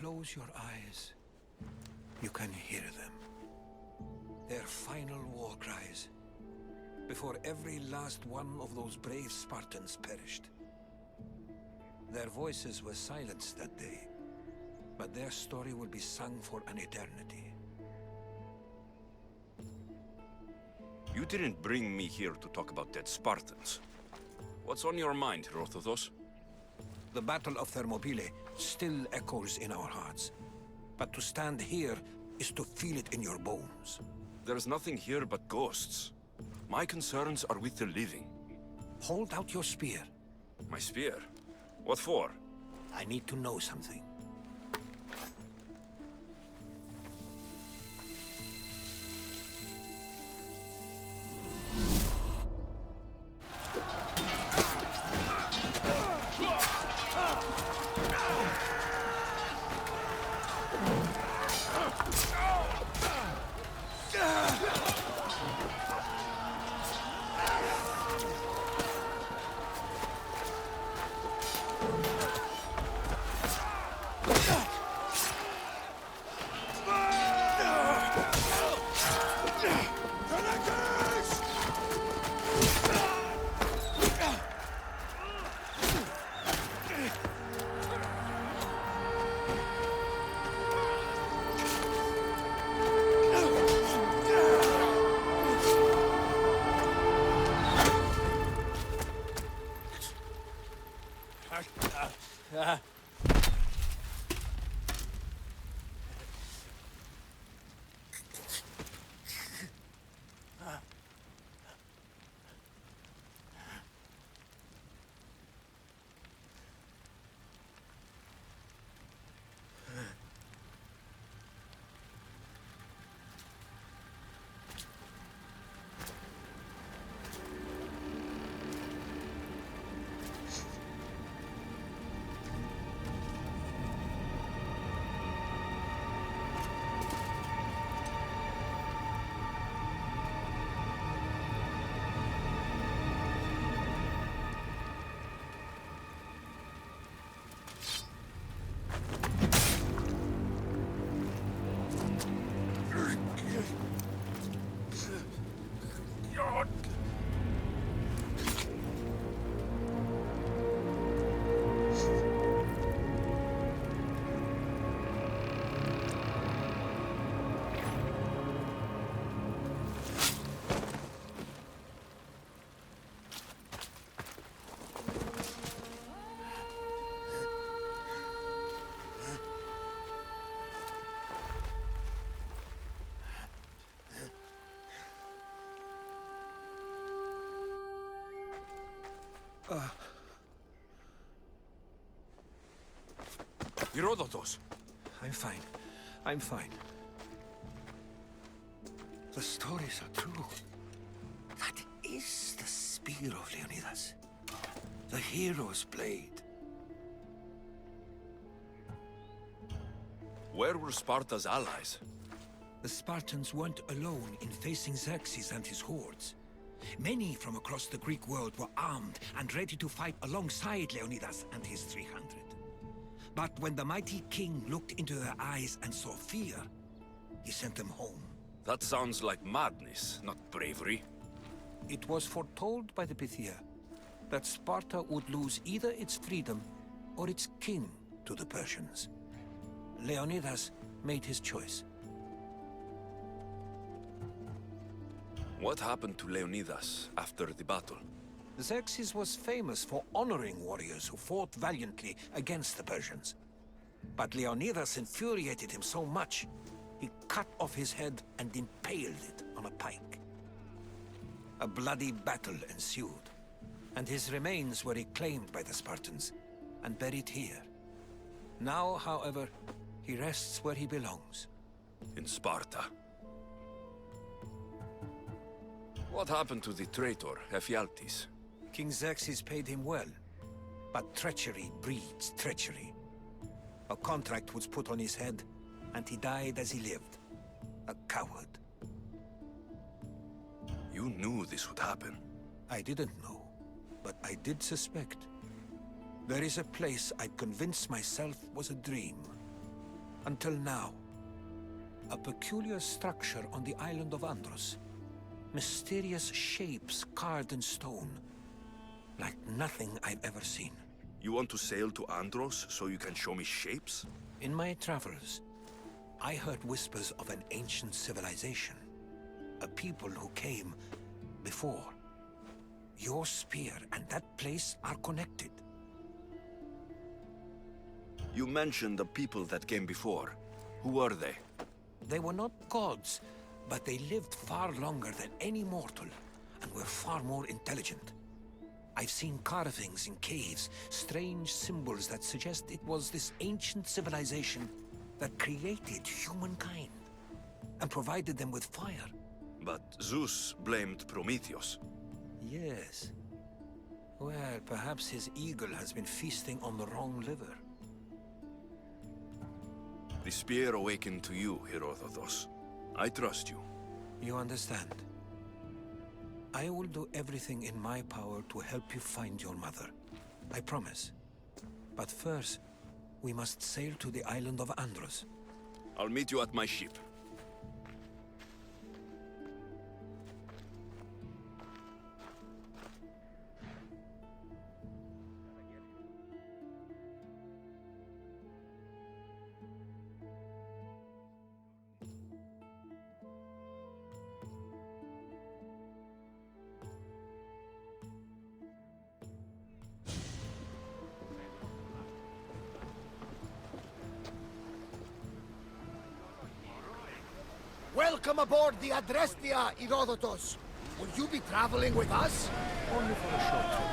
close your eyes, you can hear them. Their final war cries, before every last one of those brave Spartans perished. Their voices were silenced that day, but their story will be sung for an eternity. You didn't bring me here to talk about dead Spartans. What's on your mind, Herodotus? The Battle of Thermopylae still echoes in our hearts. But to stand here is to feel it in your bones. There's nothing here but ghosts. My concerns are with the living. Hold out your spear. My spear? What for? I need to know something. Herodotus! I'm fine. I'm fine. The stories are true. That is the spear of Leonidas. The hero's blade. Where were Sparta's allies? The Spartans weren't alone in facing Xerxes and his hordes. Many from across the Greek world were armed and ready to fight alongside Leonidas and his 300. But when the mighty king looked into their eyes and saw fear, he sent them home. That sounds like madness, not bravery. It was foretold by the Pythia that Sparta would lose either its freedom or its king to the Persians. Leonidas made his choice. What happened to Leonidas after the battle? Xerxes was famous for honoring warriors who fought valiantly against the Persians. But Leonidas infuriated him so much, he cut off his head and impaled it on a pike. A bloody battle ensued, and his remains were reclaimed by the Spartans and buried here. Now, however, he rests where he belongs. In Sparta. What happened to the traitor, Ephialtes? King Xerxes paid him well, but treachery breeds treachery. A contract was put on his head, and he died as he lived. A coward. You knew this would happen. I didn't know, but I did suspect. There is a place I'd convinced myself was a dream. Until now. A peculiar structure on the island of Andros. Mysterious shapes carved in stone. Like nothing I've ever seen. You want to sail to Andros so you can show me shapes? In my travels, I heard whispers of an ancient civilization. A people who came before. Your spear and that place are connected. You mentioned the people that came before. Who are they? They were not gods, but they lived far longer than any mortal, and were far more intelligent. I've seen carvings in caves, strange symbols that suggest it was this ancient civilization that created humankind, and provided them with fire. But Zeus blamed Prometheus. Yes. Well, perhaps his eagle has been feasting on the wrong liver. The spear awakened to you, Herodotus. I trust you. You understand? I will do everything in my power to help you find your mother. I promise. But first, we must sail to the island of Andros. I'll meet you at my ship. Welcome aboard the Adrestia, Herodotus. Will you be traveling with us? Only for a short trip.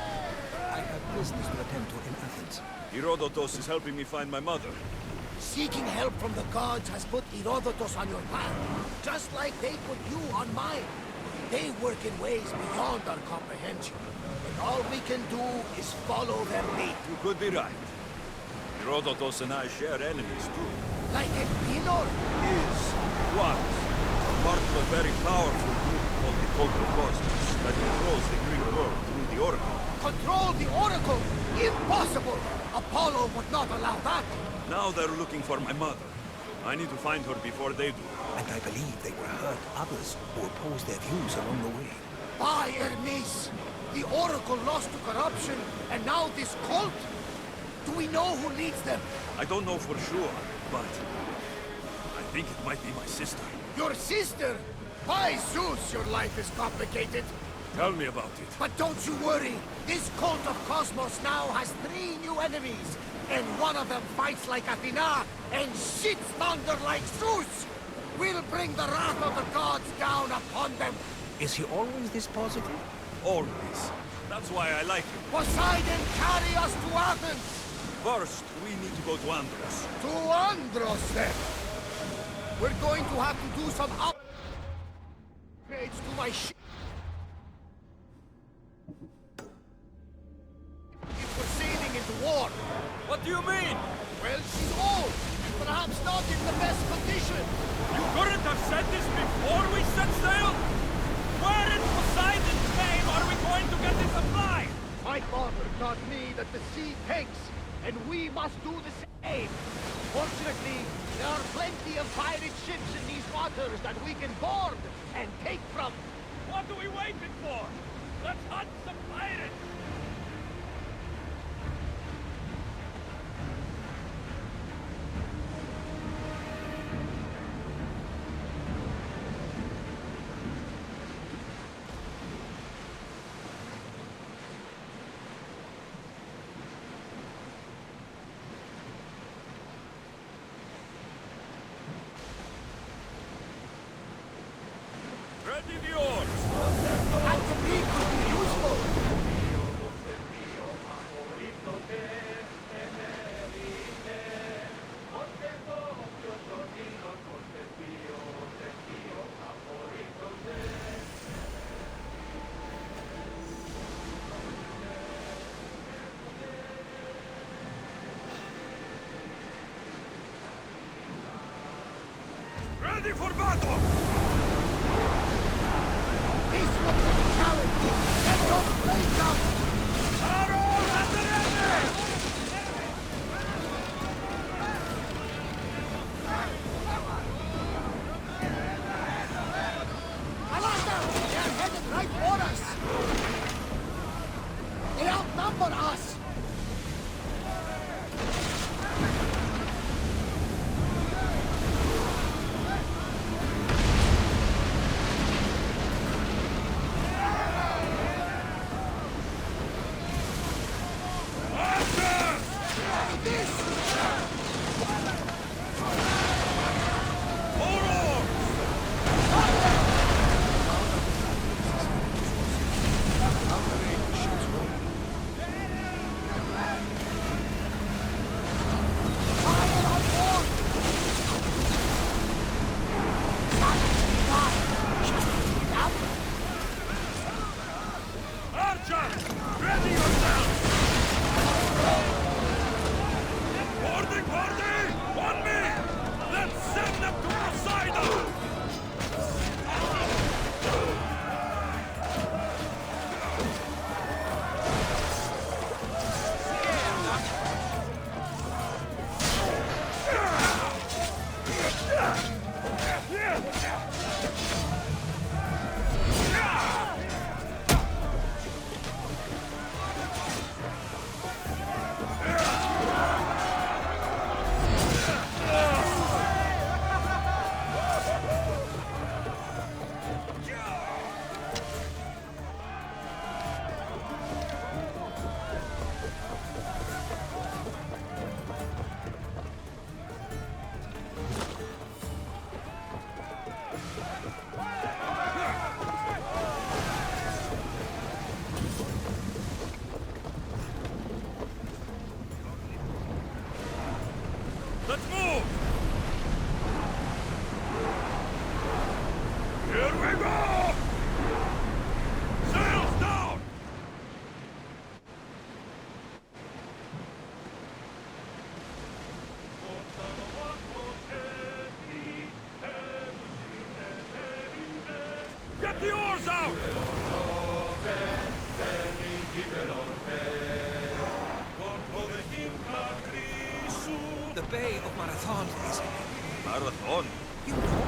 I have business to attend to in Athens. Herodotus is helping me find my mother. Seeking help from the gods has put Herodotus on your path, just like they put you on mine. They work in ways beyond our comprehension, and all we can do is follow their lead. You could be right. Herodotus and I share enemies too. Like a Pinor? Was part of a very powerful group called the Cult of Cosmos that controls the Greek world through the Oracle. Control the Oracle? Impossible! Apollo would not allow that. Now they're looking for my mother. I need to find her before they do. And I believe they will hurt others who oppose their views along the way. By Hermes! The Oracle lost to corruption, and now this cult? Do we know who leads them? I don't know for sure, but I think it might be my sister. Your sister? By Zeus, your life is complicated. Tell me about it. But don't you worry. This cult of Cosmos now has 3 new enemies. And one of them fights like Athena and shits thunder like Zeus. We'll bring the wrath of the gods down upon them. Is he always this positive? Always. That's why I like him. Poseidon, carry us to Athens. First, we need to go to Andros. To Andros, then. We're going to have to do some upgrades to my ship. If we're sailing into war. What do you mean? Well, she's old. Perhaps not in the best condition. You couldn't have said this before we set sail? Where in Poseidon's name are we going to get the supply? My father taught me that the sea takes, and we must do the same. Fortunately, there are plenty of pirate ships in these waters that we can board and take from. What are we waiting for? Let's hunt some pirates! Ready the oars! And the beak could be useful. Ready for battle! This looks like a challenge. Get your blades out. Arrows at the ready! for us! Let's move! Here we go! Sails down! Get the oars out! The Bay of Marathon is ahead. Marathon? You know,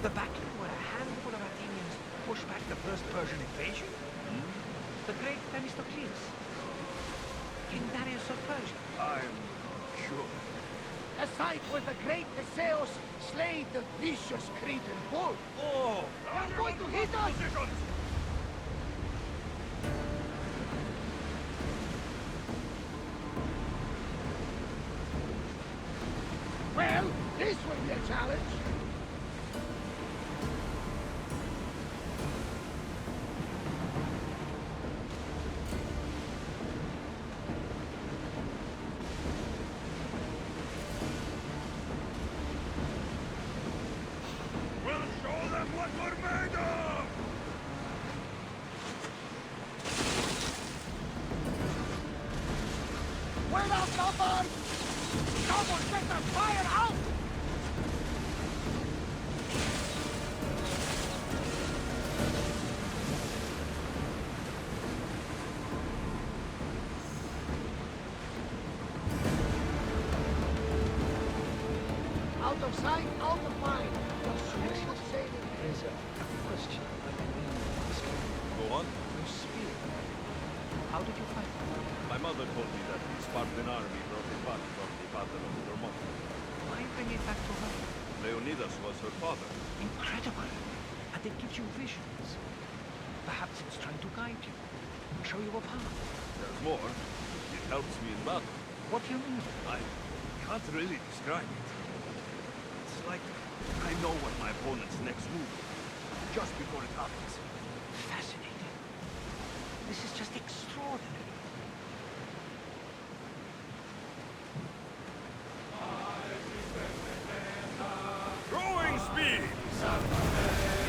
the battle where a handful of Athenians pushed back the first Persian invasion? The great Themistocles. King Darius of Persia. I'm sure. The sight where the great Theseus slayed the vicious Cretan bull. Oh! They're going to hit us! Positions! Well, this will be a challenge. We'll show them what we're made of! We're outnumbered! Someone get the fire out! Out of sight, out of mind. The smooth sailing. There's a question I've been meaning to ask you. Go on. Your spear. How did you find it? My mother told me that the Spartan army brought it back from the Battle of Thermopylae. Why bring it back to her? Leonidas was her father. Incredible. And it gives you visions. Perhaps it's trying to guide you. Show you a path. There's more. It helps me in battle. What do you mean? I can't really describe it. It's like I know what my opponent's next move is, just before it happens. Fascinating. This is just extraordinary. Throwing speed!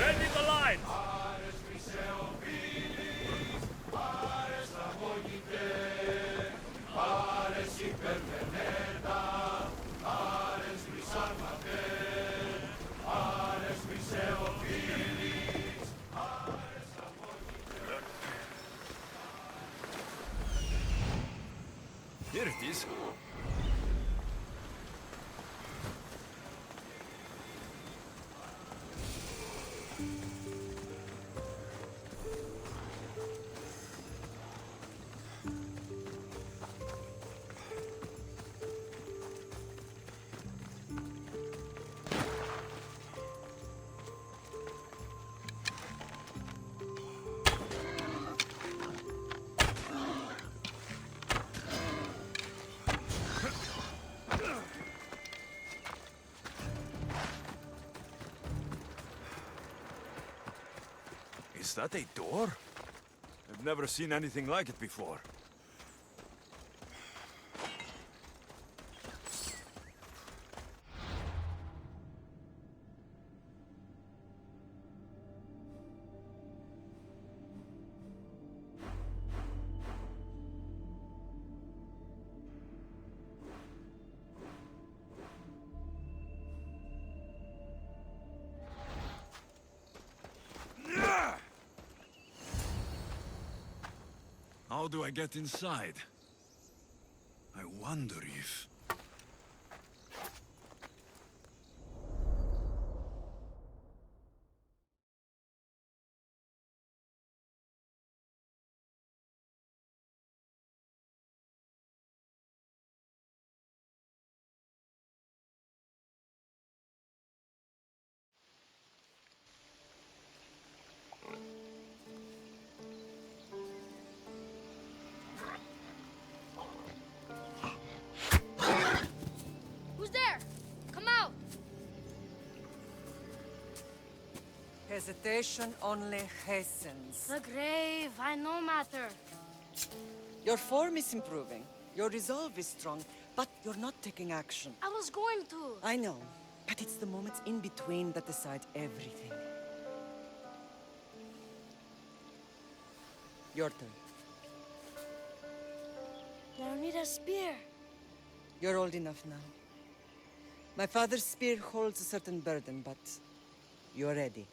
Ready the line! Here it is. Was that a door? I've never seen anything like it before. How do I get inside? I wonder if... Who's there? Come out! Hesitation only hastens. The grave, I no matter. Your form is improving. Your resolve is strong, but you're not taking action. I was going to. I know, but it's the moments in between that decide everything. Your turn. I need a spear. You're old enough now. My father's spear holds a certain burden, but you're ready.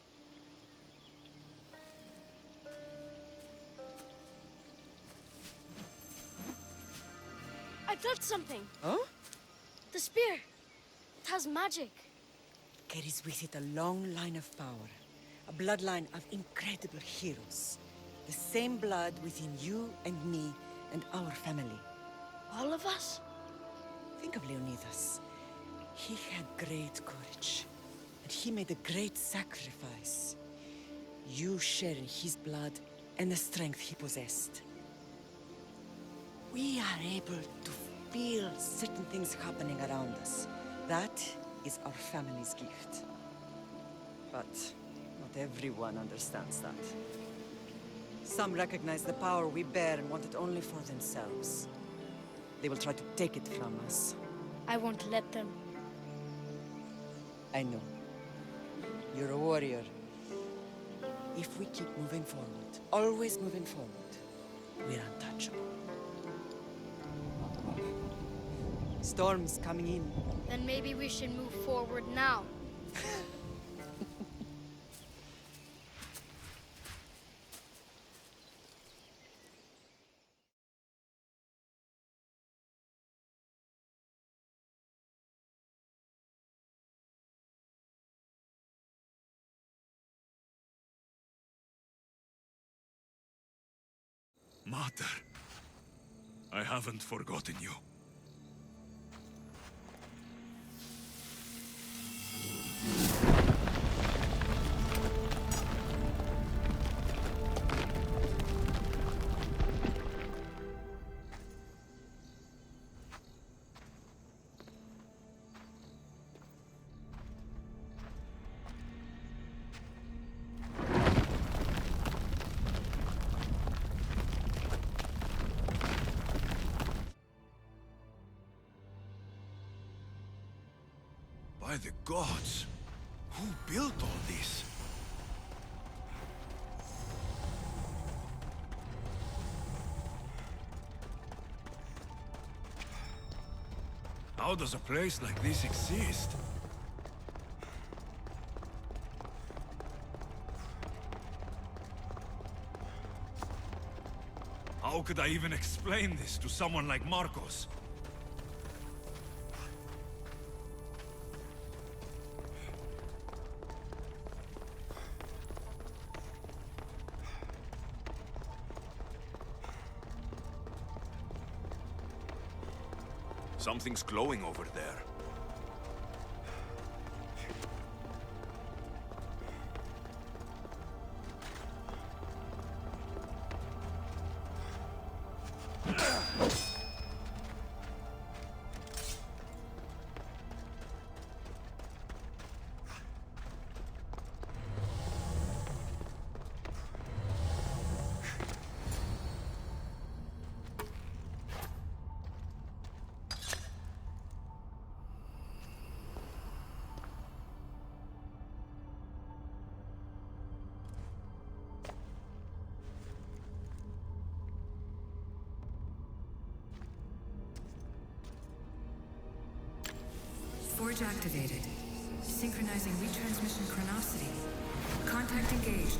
I felt something. Huh? The spear. It has magic. Carries with it a long line of power. A bloodline of incredible heroes. The same blood within you and me and our family. All of us? Think of Leonidas. He had great courage. And he made a great sacrifice. You share in his blood and the strength he possessed. We are able to feel certain things happening around us. That is our family's gift. But not everyone understands that. Some recognize the power we bear and want it only for themselves. They will try to take it from us. I won't let them. I know. You're a warrior. If we keep moving forward, always moving forward, we're untouchable. Storm's coming in. Then maybe we should move forward now. Mater, I haven't forgotten you. By the gods! Who built all this? How does a place like this exist? How could I even explain this to someone like Marcos? Something's glowing over there. Forge activated. Synchronizing retransmission chronicity. Contact engaged.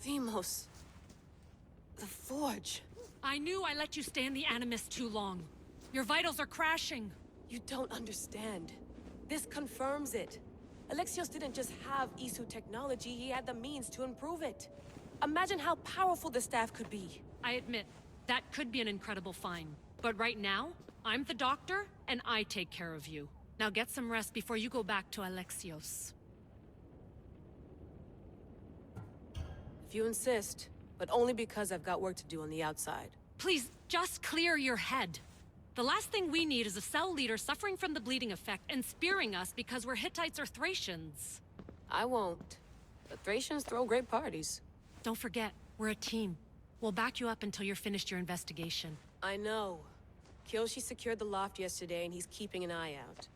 Themos. The Forge. I knew I let you stay in the Animus too long. Your vitals are crashing. You don't understand. This confirms it. Alexios didn't just have Isu technology, he had the means to improve it. Imagine how powerful the staff could be. I admit, that could be an incredible find. But right now, I'm the doctor, and I take care of you. Now get some rest before you go back to Alexios. If you insist, but only because I've got work to do on the outside. Please, just clear your head. The last thing we need is a cell leader suffering from the bleeding effect and spearing us because we're Hittites or Thracians. I won't. The Thracians throw great parties. Don't forget, we're a team. We'll back you up until you're finished your investigation. I know. Kyoshi secured the loft yesterday and he's keeping an eye out.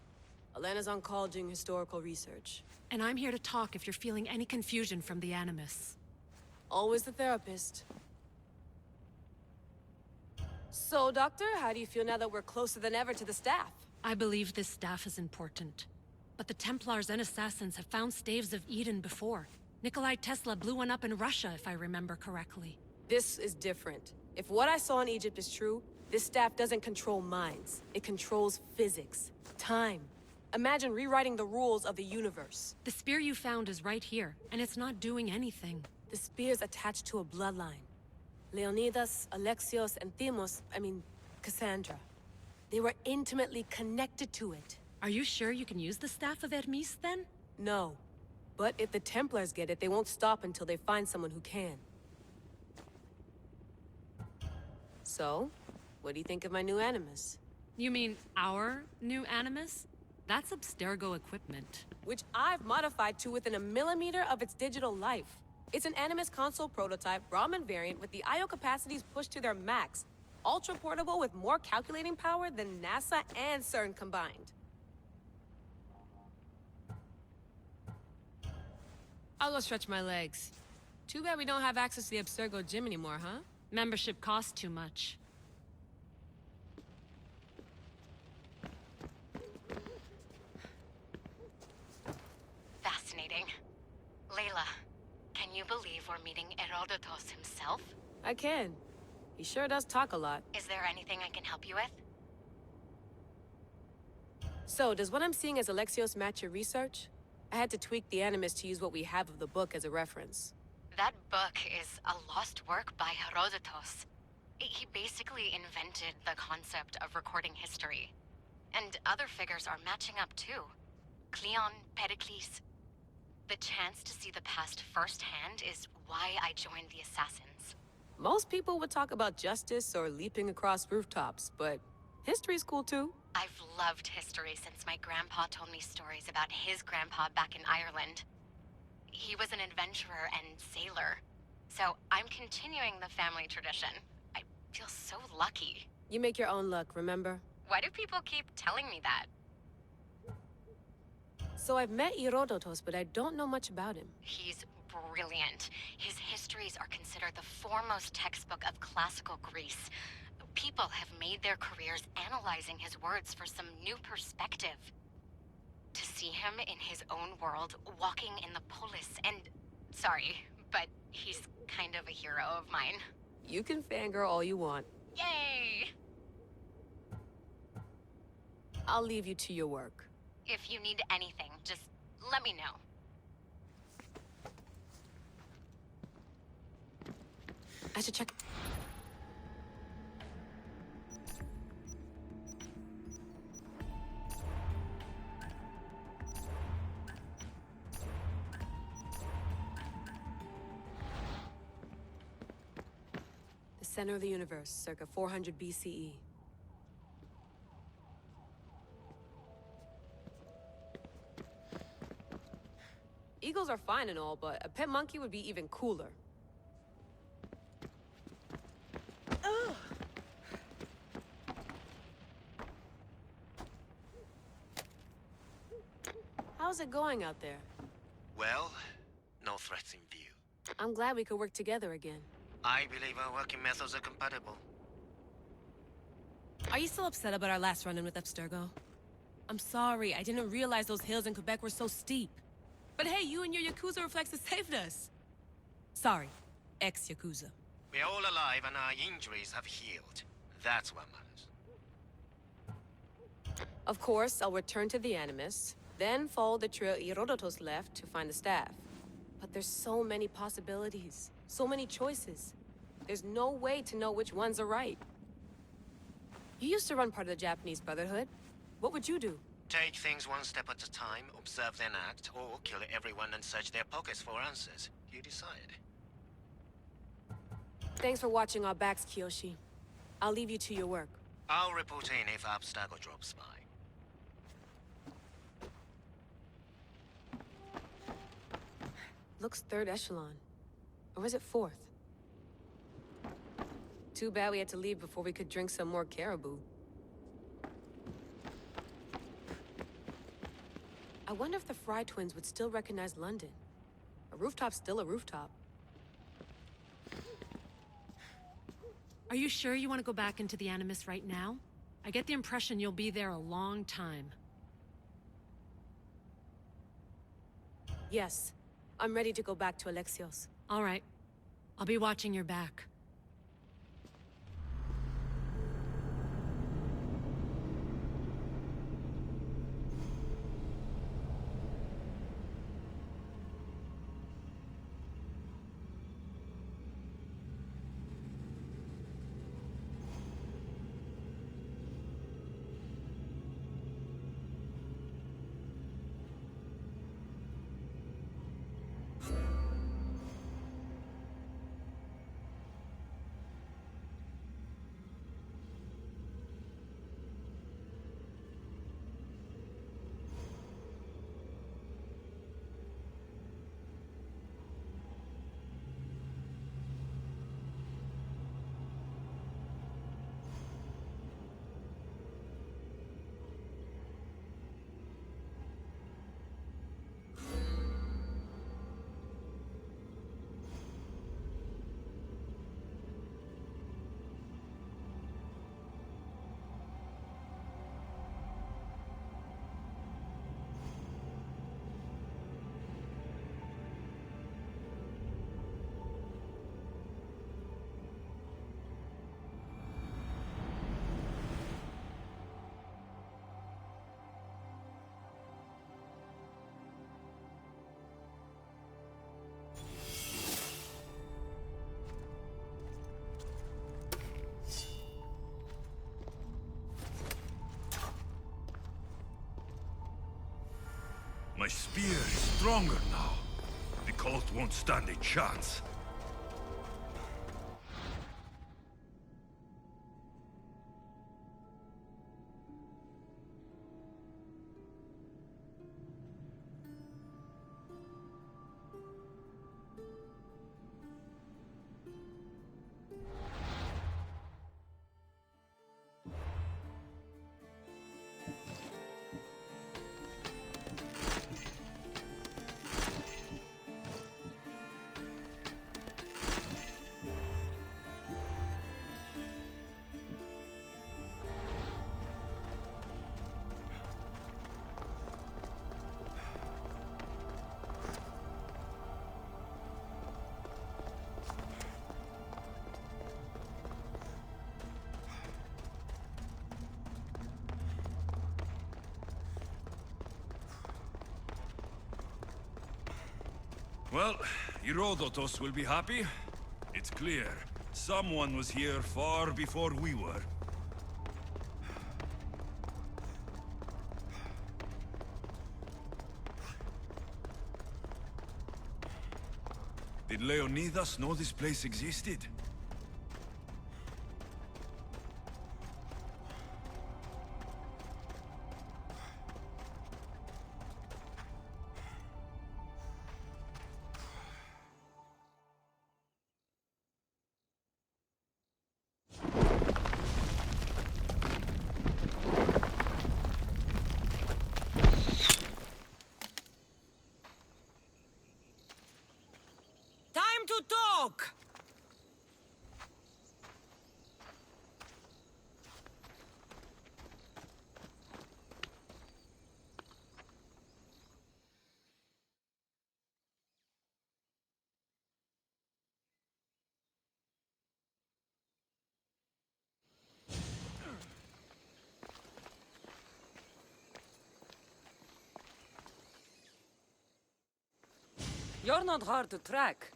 Elena's on call doing historical research. And I'm here to talk if you're feeling any confusion from the Animus. Always the therapist. So, Doctor, how do you feel now that we're closer than ever to the staff? I believe this staff is important. But the Templars and Assassins have found staves of Eden before. Nikolai Tesla blew one up in Russia, if I remember correctly. This is different. If what I saw in Egypt is true, this staff doesn't control minds. It controls physics, time. Imagine rewriting the rules of the universe. The spear you found is right here, and it's not doing anything. The spear's attached to a bloodline. Leonidas, Alexios, and Cassandra. They were intimately connected to it. Are you sure you can use the Staff of Hermes, then? No. But if the Templars get it, they won't stop until they find someone who can. So, what do you think of my new Animus? You mean our new Animus? That's Abstergo equipment. Which I've modified to within a millimeter of its digital life. It's an Animus console prototype, Brahmin variant, with the I/O capacities pushed to their max. Ultra-portable with more calculating power than NASA and CERN combined. I'll go stretch my legs. Too bad we don't have access to the Abstergo gym anymore, huh? Membership costs too much. Fascinating. Layla, can you believe we're meeting Herodotus himself? I can. He sure does talk a lot. Is there anything I can help you with? So, does what I'm seeing as Alexios match your research? I had to tweak the Animus to use what we have of the book as a reference. That book is a lost work by Herodotus. He basically invented the concept of recording history. And other figures are matching up too. Cleon, Pericles. The chance to see the past firsthand is why I joined the Assassins. Most people would talk about justice or leaping across rooftops, but history's cool too. I've loved history since my grandpa told me stories about his grandpa back in Ireland. He was an adventurer and sailor. So I'm continuing the family tradition. I feel so lucky. You make your own luck, remember? Why do people keep telling me that? So I've met Herodotus, but I don't know much about him. He's brilliant. His histories are considered the foremost textbook of classical Greece. People have made their careers analyzing his words for some new perspective. To see him in his own world, walking in the polis, and... Sorry, but he's kind of a hero of mine. You can fangirl all you want. Yay! I'll leave you to your work. If you need anything, just let me know. I should check... center of the universe, circa 400 BCE. Eagles are fine and all, but a pet monkey would be even cooler. How's it going out there? Well, no threats in view. I'm glad we could work together again. I believe our working methods are compatible. Are you still upset about our last run-in with Abstergo? I'm sorry, I didn't realize those hills in Quebec were so steep. But hey, you and your Yakuza reflexes saved us. Sorry, ex-Yakuza. We're all alive and our injuries have healed. That's what matters. Of course, I'll return to the Animus, then follow the trail Herodotus left to find the staff. But there's so many possibilities, so many choices. There's no way to know which ones are right. You used to run part of the Japanese Brotherhood. What would you do? Take things one step at a time, observe then act, or kill everyone and search their pockets for answers. You decide. Thanks for watching our backs, Kiyoshi. I'll leave you to your work. I'll report in if Abstergo drops by. Looks third echelon. Or is it fourth? Too bad we had to leave before we could drink some more caribou. I wonder if the Fry twins would still recognize London. A rooftop's still a rooftop. Are you sure you want to go back into the Animus right now? I get the impression you'll be there a long time. Yes. I'm ready to go back to Alexios. All right. I'll be watching your back. My spear is stronger now. The cult won't stand a chance. Well, Herodotus will be happy. It's clear. Someone was here far before we were. Did Leonidas know this place existed? You're not hard to track.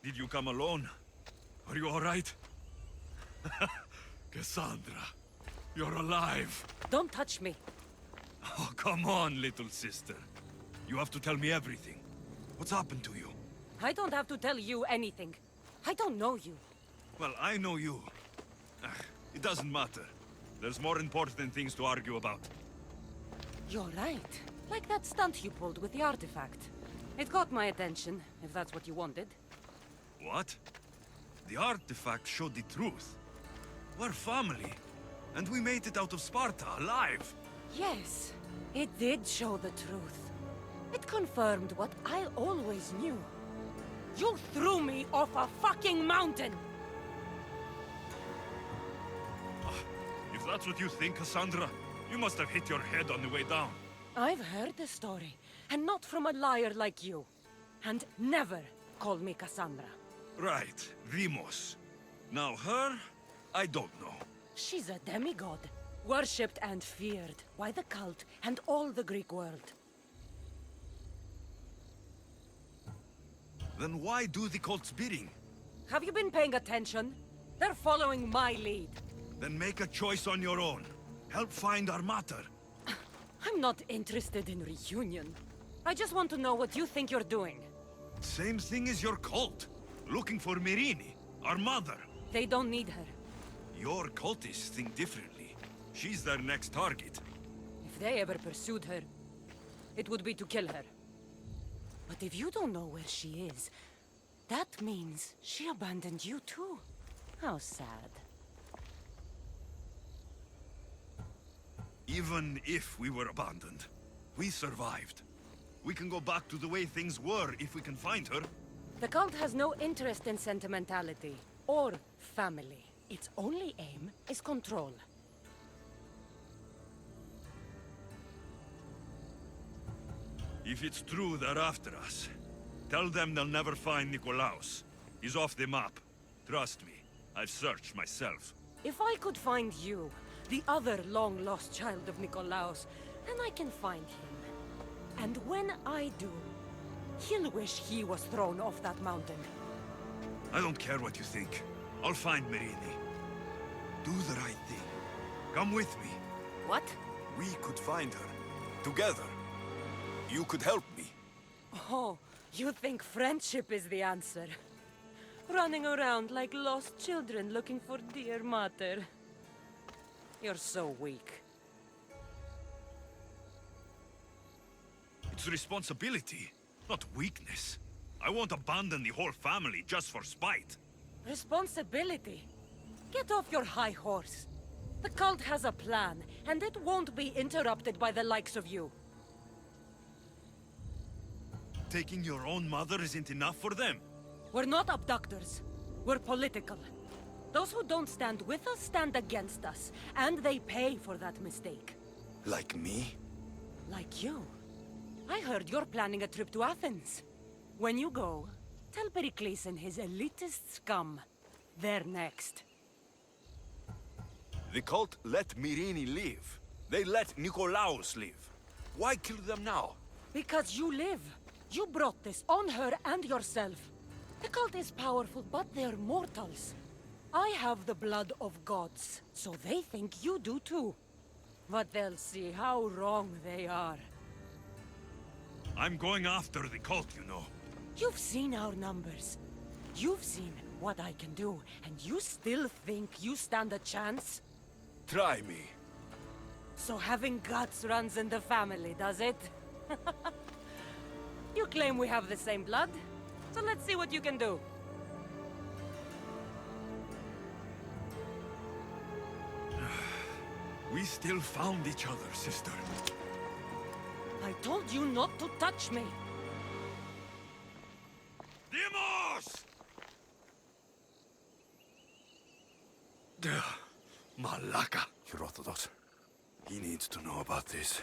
Did you come alone? Are you all right? Cassandra, you're alive. Don't touch me. Oh, come on, little sister. You have to tell me everything. What's happened to you? I don't have to tell you anything. I don't know you. Well, I know you. It doesn't matter. There's more important things to argue about. You're right. Like that stunt you pulled with the artifact. It caught my attention, if that's what you wanted. What? The artifact showed the truth. We're family, and we made it out of Sparta alive. Yes, it did show the truth. It confirmed what I always knew. You threw me off a fucking mountain! If that's what you think, Cassandra, you must have hit your head on the way down. I've heard the story, and not from a liar like you. And never call me Cassandra. Right, Demos. Now her, I don't know. She's a demigod, worshipped and feared by the cult and all the Greek world. Then why do the cult's bidding? Have you been paying attention? They're following my lead. Then make a choice on your own. Help find our mater. I'm not interested in reunion. I just want to know what you think you're doing. Same thing as your cult. Looking for Myrrine, our mother. They don't need her. Your cultists think differently. She's their next target. If they ever pursued her, it would be to kill her. But if you don't know where she is, that means she abandoned you too. How sad. Even if we were abandoned, we survived. We can go back to the way things were if we can find her. The cult has no interest in sentimentality or family. Its only aim is control. If it's true they're after us, tell them they'll never find Nikolaos. He's off the map. Trust me, I've searched myself. If I could find you, the other long-lost child of Nikolaos, then I can find him. And when I do, he'll wish he was thrown off that mountain. I don't care what you think. I'll find Myrrine. Do the right thing. Come with me. What? We could find her. Together. You could help me. Oh, you think friendship is the answer? Running around like lost children looking for dear mater. You're so weak. It's responsibility, not weakness. I won't abandon the whole family just for spite. Responsibility? Get off your high horse. The cult has a plan, and it won't be interrupted by the likes of you. Taking your own mother isn't enough for them. We're not abductors. We're political. Those who don't stand with us stand against us, and they pay for that mistake. Like me? Like you. I heard you're planning a trip to Athens. When you go, tell Pericles and his elitist scum they're next. The cult let Myrrine live. They let Nikolaos live. Why kill them now? Because you live. You brought this on her and yourself. The cult is powerful, but they're mortals. I have the blood of gods, so they think you do too. But they'll see how wrong they are. I'm going after the cult, you know. You've seen our numbers. You've seen what I can do, and you still think you stand a chance? Try me. So having guts runs in the family, does it? You claim we have the same blood, so let's see what you can do. We still found each other, sister. I told you not to touch me. Demos! Malaka. Herodotus. He needs to know about this.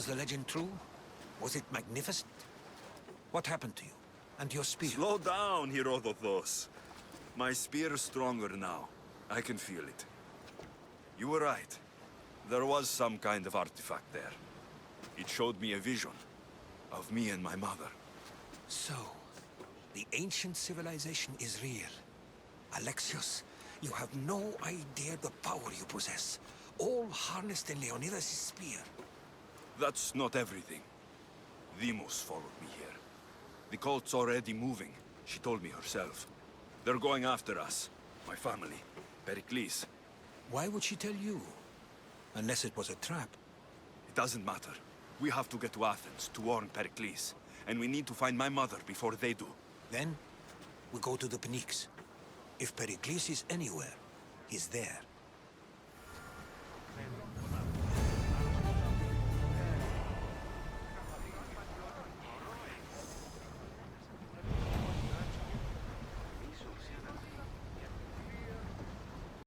Was the legend true? Was it magnificent? What happened to you? And your spear? Slow down, Herodotos. My spear is stronger now. I can feel it. You were right. There was some kind of artifact there. It showed me a vision of me and my mother. So, the ancient civilization is real. Alexios, you have no idea the power you possess. All harnessed in Leonidas' spear. That's not everything. Demos followed me here. The cult's already moving, she told me herself. They're going after us. My family. Pericles. Why would she tell you? Unless it was a trap. It doesn't matter. We have to get to Athens to warn Pericles. And we need to find my mother before they do. Then, we go to the Pnyx. If Pericles is anywhere, he's there.